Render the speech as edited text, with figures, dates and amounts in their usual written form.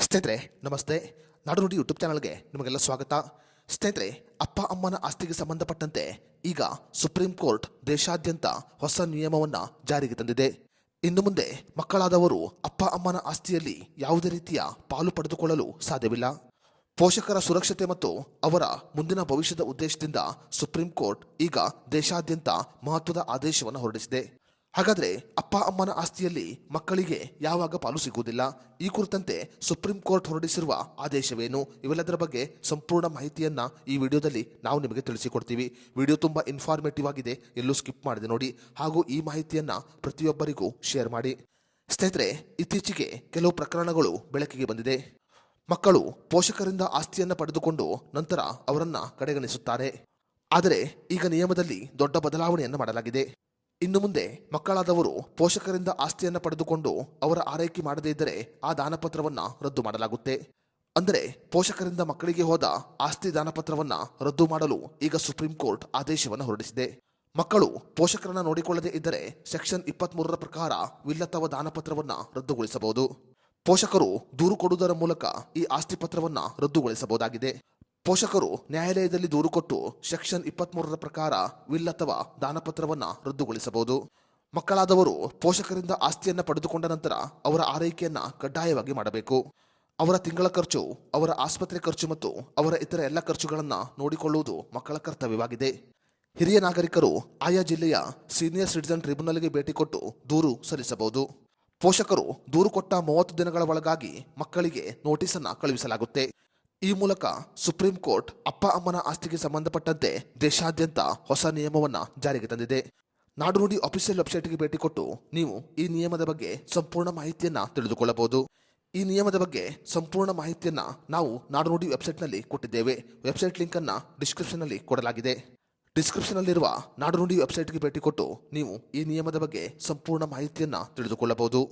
ಸ್ನೇಹಿತರೆ ನಮಸ್ತೆ. ನಾಡುನುಡಿ ಯೂಟ್ಯೂಬ್ ಚಾನಲ್ಗೆ ನಿಮಗೆಲ್ಲ ಸ್ವಾಗತ. ಸ್ನೇಹಿತರೆ, ಅಪ್ಪ ಅಮ್ಮನ ಆಸ್ತಿಗೆ ಸಂಬಂಧಪಟ್ಟಂತೆ ಈಗ ಸುಪ್ರೀಂ ಕೋರ್ಟ್ ದೇಶಾದ್ಯಂತ ಹೊಸ ನಿಯಮವನ್ನು ಜಾರಿಗೆ ತಂದಿದೆ. ಇನ್ನು ಮುಂದೆ ಮಕ್ಕಳಾದವರು ಅಪ್ಪ ಅಮ್ಮನ ಆಸ್ತಿಯಲ್ಲಿ ಯಾವುದೇ ರೀತಿಯ ಪಾಲು ಪಡೆದುಕೊಳ್ಳಲು ಸಾಧ್ಯವಿಲ್ಲ. ಪೋಷಕರ ಸುರಕ್ಷತೆ ಮತ್ತು ಅವರ ಮುಂದಿನ ಭವಿಷ್ಯದ ಉದ್ದೇಶದಿಂದ ಸುಪ್ರೀಂ ಕೋರ್ಟ್ ಈಗ ದೇಶಾದ್ಯಂತ ಮಹತ್ವದ ಆದೇಶವನ್ನು ಹೊರಡಿಸಿದೆ. ಹಾಗಾದರೆ ಅಪ್ಪ ಅಮ್ಮನ ಆಸ್ತಿಯಲ್ಲಿ ಮಕ್ಕಳಿಗೆ ಯಾವಾಗ ಪಾಲು ಸಿಗುವುದಿಲ್ಲ, ಈ ಕುರಿತಂತೆ ಸುಪ್ರೀಂ ಕೋರ್ಟ್ ಹೊರಡಿಸಿರುವ ಆದೇಶವೇನು, ಇವೆಲ್ಲದರ ಬಗ್ಗೆ ಸಂಪೂರ್ಣ ಮಾಹಿತಿಯನ್ನು ಈ ವಿಡಿಯೋದಲ್ಲಿ ನಾವು ನಿಮಗೆ ತಿಳಿಸಿಕೊಡ್ತೀವಿ. ವಿಡಿಯೋ ತುಂಬ ಇನ್ಫಾರ್ಮೇಟಿವ್ ಆಗಿದೆ, ಎಲ್ಲೂ ಸ್ಕಿಪ್ ಮಾಡದೆ ನೋಡಿ. ಹಾಗೂ ಈ ಮಾಹಿತಿಯನ್ನು ಪ್ರತಿಯೊಬ್ಬರಿಗೂ ಶೇರ್ ಮಾಡಿ. ಸ್ನೇಹಿತರೆ, ಇತ್ತೀಚೆಗೆ ಕೆಲವು ಪ್ರಕರಣಗಳು ಬೆಳಕಿಗೆ ಬಂದಿದೆ. ಮಕ್ಕಳು ಪೋಷಕರಿಂದ ಆಸ್ತಿಯನ್ನು ಪಡೆದುಕೊಂಡು ನಂತರ ಅವರನ್ನು ಕಡೆಗಣಿಸುತ್ತಾರೆ. ಆದರೆ ಈಗ ನಿಯಮದಲ್ಲಿ ದೊಡ್ಡ ಬದಲಾವಣೆಯನ್ನು ಮಾಡಲಾಗಿದೆ. ಇನ್ನು ಮುಂದೆ ಮಕ್ಕಳಾದವರು ಪೋಷಕರಿಂದ ಆಸ್ತಿಯನ್ನು ಪಡೆದುಕೊಂಡು ಅವರ ಆರೈಕೆ ಮಾಡದೇ ಇದ್ದರೆ ಆ ದಾನಪತ್ರವನ್ನು ರದ್ದು ಮಾಡಲಾಗುತ್ತೆ. ಅಂದರೆ ಪೋಷಕರಿಂದ ಮಕ್ಕಳಿಗೆ ಹೋದ ಆಸ್ತಿ ದಾನಪತ್ರವನ್ನು ರದ್ದು ಮಾಡಲು ಈಗ ಸುಪ್ರೀಂ ಕೋರ್ಟ್ ಆದೇಶವನ್ನು ಹೊರಡಿಸಿದೆ. ಮಕ್ಕಳು ಪೋಷಕರನ್ನ ನೋಡಿಕೊಳ್ಳದೇ ಇದ್ದರೆ ಸೆಕ್ಷನ್ 23ರ ಪ್ರಕಾರ ವಿಲ್ ಅಥವಾ ದಾನಪತ್ರವನ್ನು ರದ್ದುಗೊಳಿಸಬಹುದು. ಪೋಷಕರು ದೂರು ಕೊಡುವುದರ ಮೂಲಕ ಈ ಆಸ್ತಿ ಪತ್ರವನ್ನು ರದ್ದುಗೊಳಿಸಬಹುದಾಗಿದೆ. ಪೋಷಕರು ನ್ಯಾಯಾಲಯದಲ್ಲಿ ದೂರು ಕೊಟ್ಟು ಸೆಕ್ಷನ್ 23ರ ಪ್ರಕಾರ ವಿಲ್ ಅಥವಾ ದಾನಪತ್ರವನ್ನು ರದ್ದುಗೊಳಿಸಬಹುದು. ಮಕ್ಕಳಾದವರು ಪೋಷಕರಿಂದ ಆಸ್ತಿಯನ್ನು ಪಡೆದುಕೊಂಡ ನಂತರ ಅವರ ಆರೈಕೆಯನ್ನು ಕಡ್ಡಾಯವಾಗಿ ಮಾಡಬೇಕು. ಅವರ ತಿಂಗಳ ಖರ್ಚು, ಅವರ ಆಸ್ಪತ್ರೆ ಖರ್ಚು ಮತ್ತು ಅವರ ಇತರ ಎಲ್ಲ ಖರ್ಚುಗಳನ್ನು ನೋಡಿಕೊಳ್ಳುವುದು ಮಕ್ಕಳ ಕರ್ತವ್ಯವಾಗಿದೆ. ಹಿರಿಯ ನಾಗರಿಕರು ಆಯಾ ಜಿಲ್ಲೆಯ ಸೀನಿಯರ್ ಸಿಟಿಜನ್ ಟ್ರಿಬ್ಯುನಲ್ಗೆ ಭೇಟಿ ಕೊಟ್ಟು ದೂರು ಸಲ್ಲಿಸಬಹುದು. ಪೋಷಕರು ದೂರು ಕೊಟ್ಟ 30 ದಿನಗಳ ಒಳಗಾಗಿ ಮಕ್ಕಳಿಗೆ ನೋಟಿಸನ್ನು ಕಳುಹಿಸಲಾಗುತ್ತೆ. ಈ ಮೂಲಕ ಸುಪ್ರೀಂ ಕೋರ್ಟ್ ಅಪ್ಪ ಅಮ್ಮನ ಆಸ್ತಿಗೆ ಸಂಬಂಧಪಟ್ಟಂತೆ ದೇಶಾದ್ಯಂತ ಹೊಸ ನಿಯಮವನ್ನು ಜಾರಿಗೆ ತಂದಿದೆ. ನಾಡುನುಡಿ ಅಫಿಷಿಯಲ್ ವೆಬ್ಸೈಟ್ಗೆ ಭೇಟಿ ಕೊಟ್ಟು ನೀವು ಈ ನಿಯಮದ ಬಗ್ಗೆ ಸಂಪೂರ್ಣ ಮಾಹಿತಿಯನ್ನು ತಿಳಿದುಕೊಳ್ಳಬಹುದು. ಈ ನಿಯಮದ ಬಗ್ಗೆ ಸಂಪೂರ್ಣ ಮಾಹಿತಿಯನ್ನು ನಾವು ನಾಡುನುಡಿ ವೆಬ್ಸೈಟ್ನಲ್ಲಿ ಕೊಟ್ಟಿದ್ದೇವೆ. ವೆಬ್ಸೈಟ್ ಲಿಂಕನ್ನು ಡಿಸ್ಕ್ರಿಪ್ಷನ್ನಲ್ಲಿ ಕೊಡಲಾಗಿದೆ. ಡಿಸ್ಕ್ರಿಪ್ಷನ್ನಲ್ಲಿರುವ ನಾಡುನುಡಿ ವೆಬ್ಸೈಟ್ಗೆ ಭೇಟಿ ಕೊಟ್ಟು ನೀವು ಈ ನಿಯಮದ ಬಗ್ಗೆ ಸಂಪೂರ್ಣ ಮಾಹಿತಿಯನ್ನು ತಿಳಿದುಕೊಳ್ಳಬಹುದು.